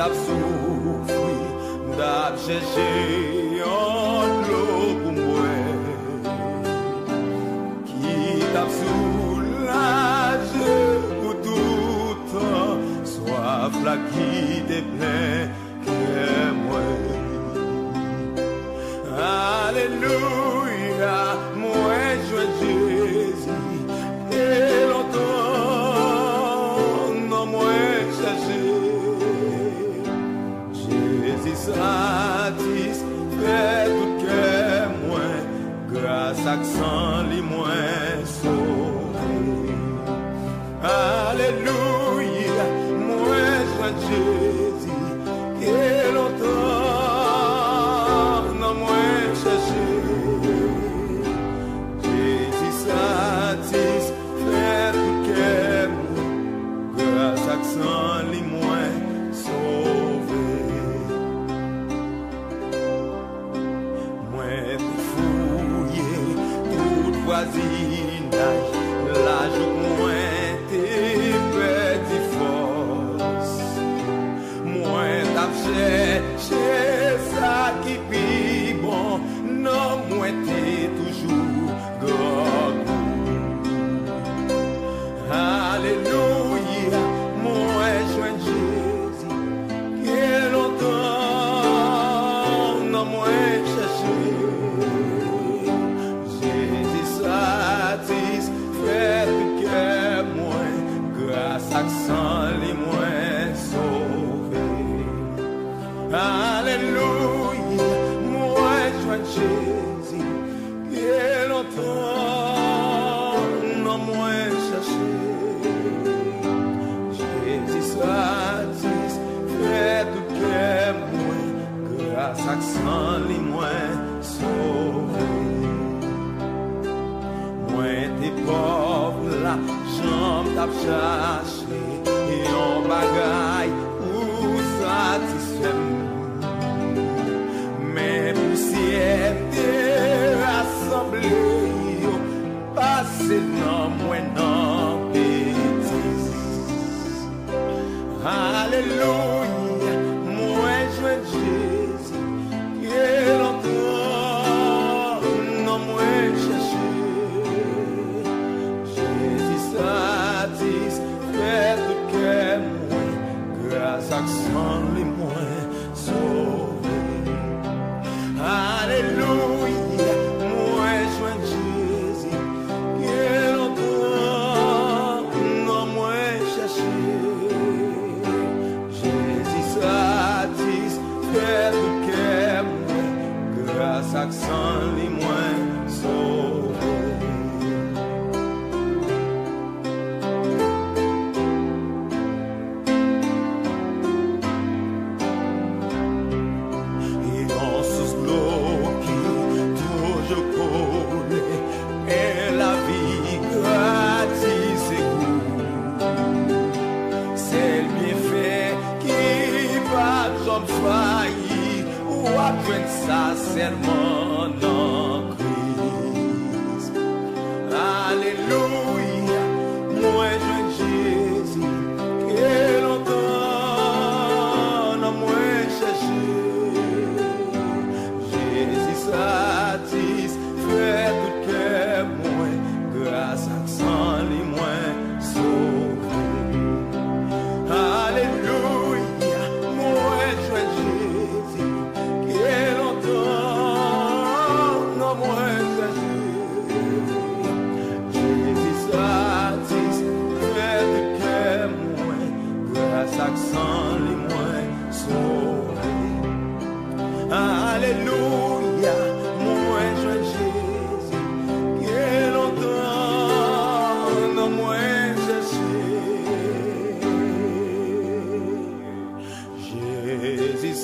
t'as souffri, t'as cherché en l'eau pour moi, qui t'a soulagé pour tout temps, soif là qui te plaît, que moi. Alléluia, moi je Jésus, et longtemps, non moi cherché. Jésus satisfait tout cœur moins, grâce à sang li moins sauvé. Alléluia, moi je Jésus, et longtemps, non moi cherché. Jésus satisfait tout cœur moins, grâce à sang li moins sauvé. Voisinage, la joue moins tes petites forces, moins t'as cherché ça qui vit bon, non moins t'es toujours grand. Alléluia, moi joins Jésus, qui longtemps, non moins cherché. Satisfait que moi, grâce à sang les moins sauvé. Alléluia, moi je Jésus, qui longtemps non moins cherché. Jésus satisfait que moi, grâce à sang les moins sauvé. T'es pauvre là, j'en t'as cherché et en bagaille pour satisfaire. Mais poussière t'es rassemblée, passé dans moi non bêtise. Alléluia, moi je Jésus, qui longtemps non moi cherché. Satisfait que moi, grâce à sang les moins sauvé. Alléluia, moi joins Jésus, qui longtemps non moins cherché. Jésus satisfait que moi, grâce à sang les moins sauvé. Failli ou adjoint sa serment dans Christ. Alléluia, moi je Jésus, qui longtemps non moi cherché. Jésus satisfait tout cœur moi, grâce à sang les moins sauvé. Alléluia, moi je Jésus, qui longtemps non moins cherché. Jésus satisfait tout cœur moi, grâce à sang les moins sauvé. Alléluia, moi je Jésus, qui longtemps non moins cherché. Jésus